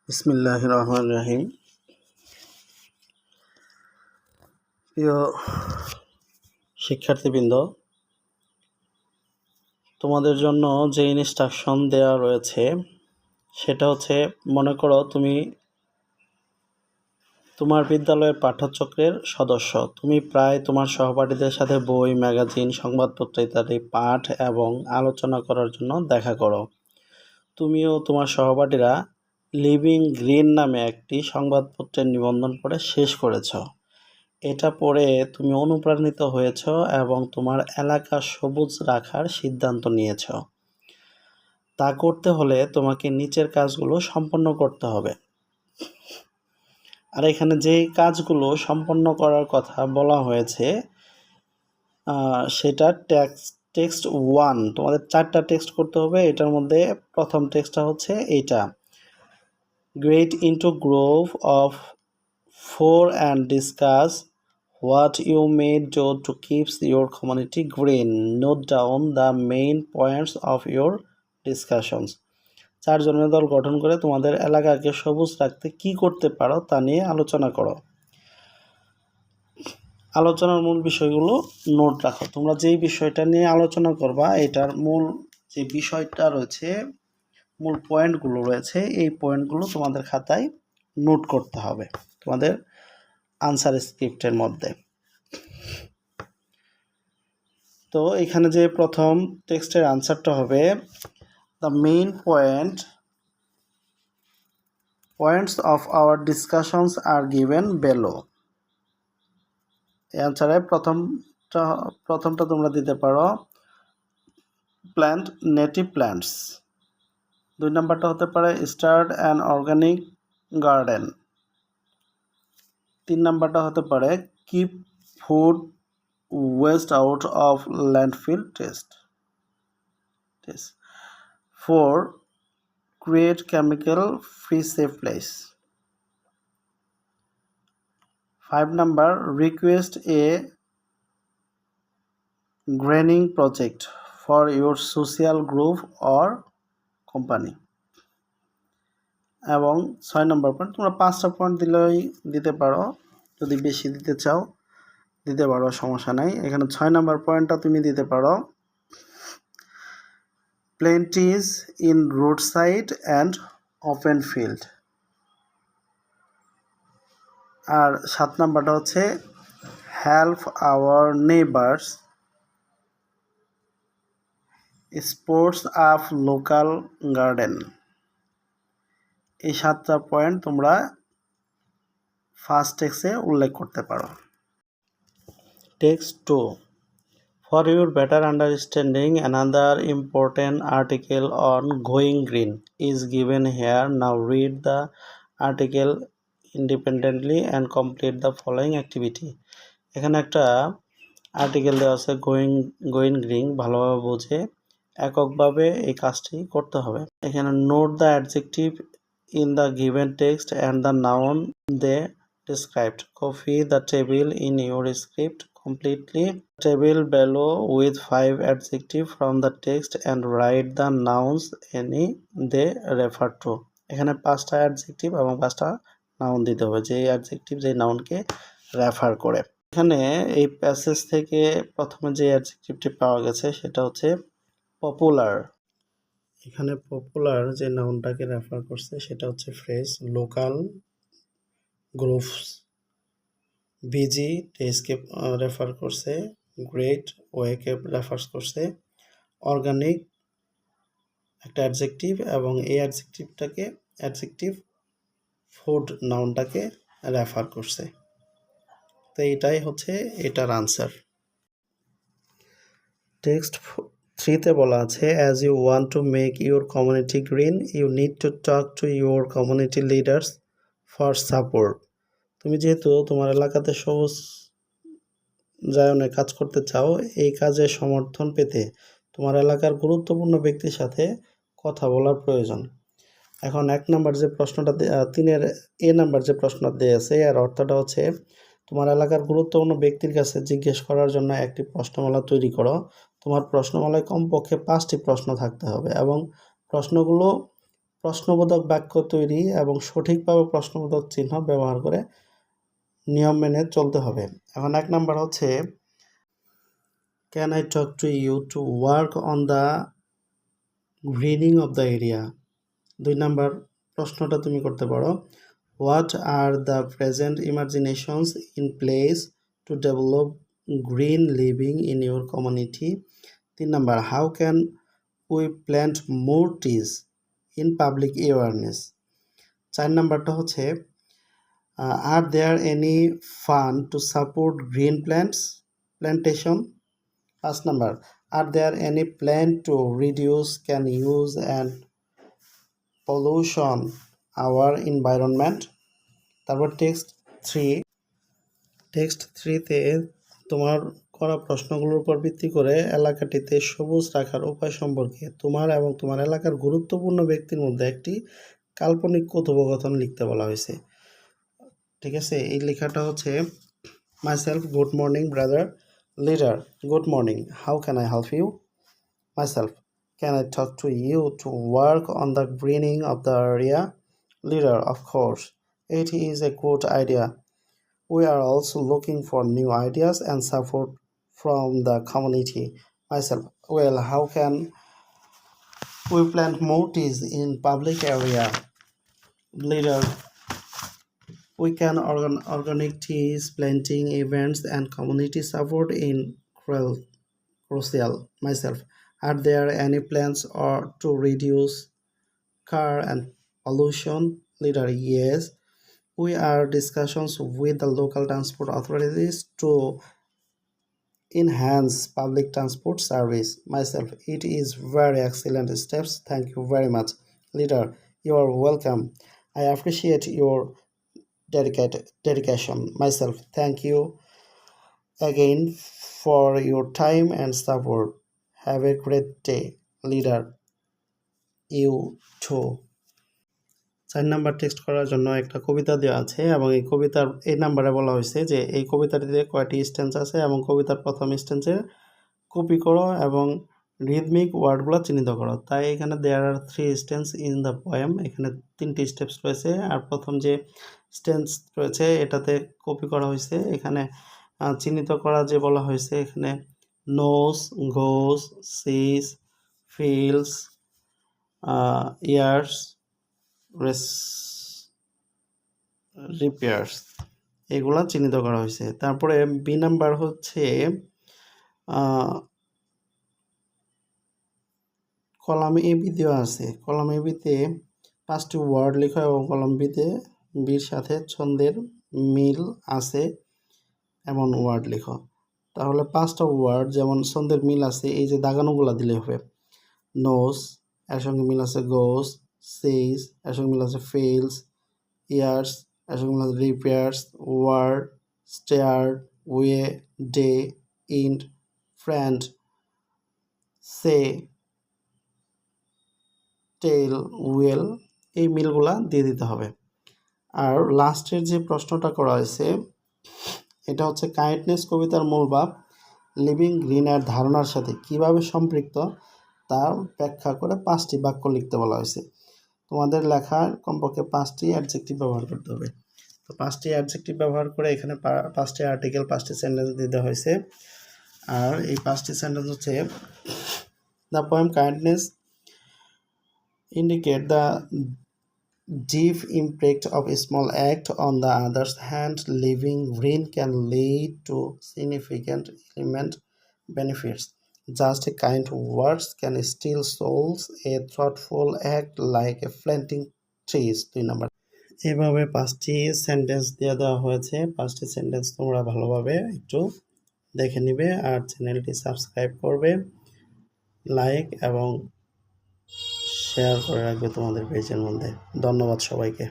বিসমিল্লাহির রহমানির রহিম। প্রিয় শিক্ষার্থীবৃন্দ, তোমাদের জন্য যে ইনস্ট্রাকশন দেওয়া রয়েছে সেটা হচ্ছে, মনে করো তুমি তোমার বিদ্যালয়ের পাঠ্যচক্রের সদস্য। তুমি প্রায় তোমার সহপাঠীদের সাথে বই, ম্যাগাজিন, সংবাদপত্র ইত্যাদি পাঠ এবং আলোচনা করার জন্য দেখা করো। তুমিও তোমার সহপাঠীরা লিভিং গ্রিন নামে একটি সংবাদপত্রের নিবন্ধন পড়ে শেষ করেছ। এটা পড়ে তুমি অনুপ্রাণিত হয়েছ এবং তোমার এলাকা সবুজ রাখার সিদ্ধান্ত নিয়েছ। তা করতে হলে তোমাকে নিচের কাজগুলো সম্পন্ন করতে হবে। আর এখানে যে কাজগুলো সম্পন্ন করার কথা বলা হয়েছে সেটা টেক্সট 1। তোমাদের 4টা টেক্সট করতে হবে। এটার মধ্যে প্রথম টেক্সটটা হচ্ছে এইটা, Get into group of 4 and discuss what you may do to keep your community green. Note down the main points of your discussions. 4 জনের দল গঠন করে তোমাদের এলাকাকে সবুজ রাখতে কি করতে পারো তা নিয়ে আলোচনা করো। আলোচনার মূল বিষয়গুলো নোট রাখো। তোমরা যেই বিষয়টা নিয়ে আলোচনা করবা, এটার মূল যে বিষয়টা রয়েছে, মূল পয়েন্টগুলো রয়েছে, এই পয়েন্টগুলো তোমাদের খাতায় নোট করতে হবে তোমাদের আনসার স্ক্রিপ্টের মধ্যে। তো এখানে যে প্রথম টেক্সটের আনসারটা হবে, the main points of our discussions are given below. এই আনসারে প্রথমটা তোমরা দিতে পারো প্ল্যান্ট নেটিভ প্ল্যান্টস। 2 নাম্বারটা হতে পারে স্টার্ট অ্যান অর্গানিক গার্ডেন। 3 নাম্বারটা হতে পারে keep food waste out of landfill test. 4 create chemical free safe place. 5 number request a greening project for your social group or company. এবং 6 নম্বর পয়েন্ট, তোমরা 5টা point দিলেই দিতে পারো, যদি বেশি দিতে চাও দিতে পারো, সমস্যা নাই। এখানে 6 নম্বর পয়েন্টটা তুমি দিতে পারো plantings in roadside and open field. আর 7 নাম্বারটা হচ্ছে help our neighbours sports up local garden. এই 7টা পয়েন্ট তোমরা ফার্স্ট টেক্সটে উল্লেখ করতে পারো। Text 2, for your better understanding, another important article on going green is given here. Now read the article independently and complete the following activity. এখানে একটা article দেওয়া আছে গোয়িং গ্রিন, ভালোভাবে বুঝে এককভাবে এই কাজটি করতে হবে। এখানে note the adjective in the given text and the noun they described. Copy the table in your script completely. Table below with 5 adjectives from the text and write the nouns any they refer to. এখানে 5টা adjective এবং 5টা noun দিতে হবে, যে adjective যে নাউনকে refer করে। এখানে এই প্যাসেজ থেকে প্রথমে যে অ্যাডজেক্টিভটি পাওয়া গেছে সেটা হচ্ছে পপুলার। এখানে পপুলার যে নাউনটাকে রেফার করছে সেটা হচ্ছে ফ্রেশ, লোকাল গ্রুপস, বিজি টেস্টকে রেফার করছে, গ্রেট ওয়েকে রেফার করছে, অর্গানিক একটা অ্যাডজেক্টিভ, এবং এই অ্যাডজেক্টিভ ফুড নাউনটাকে রেফার করছে। তো এটাই হচ্ছে এটার আনসার। টেক্সট 3তে বলা আছে, as you want to make your community green you need to talk to your community leaders for support. তুমি যেহেতু তোমার এলাকাতে সবুজ জায়নে কাজ করতে চাও, এই কাজে সমর্থন পেতে তোমার এলাকার গুরুত্বপূর্ণ ব্যক্তির সাথে কথা বলার প্রয়োজন। এখন 1 নাম্বার যে প্রশ্নটা 3-এর এ নাম্বার যে প্রশ্নটা দেওয়া আছে, এর অর্থটা হচ্ছে তোমার এলাকার গুরুত্বপূর্ণ ব্যক্তির কাছে জিজ্ঞেস করার জন্য একটি প্রশ্নমালা তৈরি করো। তোমার প্রশ্নমালায় কমপক্ষে 5টি প্রশ্ন থাকতে হবে এবং প্রশ্নগুলো প্রশ্নবোধক বাক্য তৈরি এবং সঠিকভাবে প্রশ্নবোধক চিহ্ন ব্যবহার করে নিয়ম মেনে চলতে হবে। এখন 1 নাম্বার হচ্ছে can I talk to you to work on the greening of the area. 2 number প্রশ্নটা তুমি করতে পারো what are the present imaginations in place to develop green living in your community. 3 number how can we plant more trees in public awareness. 4 নাম্বারটা হচ্ছে are there any fund to support green plantation. 5 number are there any plan to reduce can use and pollution our environment. তারপর text থ্রিতে তোমার করা প্রশ্নগুলোর উপর ভিত্তি করে এলাকাটিতে সবুজ রাখার উপায় সম্পর্কে তোমার এবং তোমার এলাকার গুরুত্বপূর্ণ ব্যক্তির মধ্যে একটি কাল্পনিক কথোপকথন লিখতে বলা হয়েছে। ঠিক আছে, এই লেখাটা হচ্ছে myself good morning brother leader good morning how can I help you. Myself can I talk to you to work on the greening of the area? Leader, of course. It is a good idea. We are also looking for new ideas and support from the community. Myself, well, how can we plant more trees in public area? Leader, we can organic trees planting events and community support in crucial. Myself, are there any plans or to reduce car and pollution? Leader, yes, we are discussions with the local transport authorities to enhance public transport service. Myself, it is very excellent steps, thank you very much. Leader, you are welcome, I appreciate your dedication. Myself, thank you again for your time and support. Have a great day. Leader, you too. 4 number text করার জন্য একটা কবিতা দেওয়া আছে এবং এই কবিতার এই নাম্বারে বলা হয়েছে যে এই কবিতাটিতে কয়টি স্ট্যান্স আছে এবং কবিতার প্রথম স্ট্যান্সের কপি করো এবং রিদমিক ওয়ার্ডগুলো চিহ্নিত করো। তাই এখানে দেয়ার আর 3 স্ট্যান্স ইন দ্য পোয়েম, এখানে 3টি স্টেপস রয়েছে আর প্রথম যে স্ট্যান্স রয়েছে এটাতে কপি করা হয়েছে। এখানে চিহ্নিত করা যে বলা হয়েছে এখানে নোস, গোস, সিস, ফিলস, ইয়ার্স, রিপেয়ার্স এগুলা চিহ্নিত করা হয়েছে। তারপরে বি নাম্বার হচ্ছে কলাম এ বি দেওয়া আছে, কলাম এ বিতে 5টি ওয়ার্ড লেখা এবং কলাম বিতে বির সাথে ছন্দের মিল আছে এমন ওয়ার্ড লেখো। তাহলে 5টা ওয়ার্ড যেমন ছন্দের মিল আছে এই যে দাগানোগুলা দিলে হবে। নোস এর সঙ্গে মিল আছে গোস, সেইস এর সঙ্গে মিল আছে ফেলস, ইয়ার্স এর সঙ্গে মিল আছে repairs, word, stared, way, day, end, friend, say, tell, well এই মিলগুলা দিয়ে দিতে হবে। আর লাস্টের যে প্রশ্নটা করা হয়েছে এটা হচ্ছে কাইন্ডনেস কবিতার মূল ভাব লিভিং গ্রিনের ধারণার সাথে কিভাবে সম্পৃক্ত তার ব্যাখ্যা করে 5টি বাক্য লিখতে বলা হয়েছে। তোমাদের লেখার কমপক্ষে 5টি অ্যাডজেক্টিভ ব্যবহার করতে হবে। তো 5টি অ্যাডজেক্টিভ ব্যবহার করে এখানে 5টি আর্টিকেল 5টি সেন্টেন্স দিতে হয়েছে। আর এই 5টি সেন্টেন্স হচ্ছে the poem kindness indicate the deep impact of a small act on the other's hand. Living green can lead to significant element benefits. Just a kind words can still souls a thoughtful act like a planting trees. 2 number এভাবে 5টি sentence দিয়ে দেওয়া হয়েছে। 5টি sentence তোমরা ভালোভাবে একটু দেখে নিবে আর চ্যানেলটি সাবস্ক্রাইব করবে, লাইক এবং শেয়ার করে রাখবে তোমাদের পেজের মধ্যে। ধন্যবাদ সবাইকে।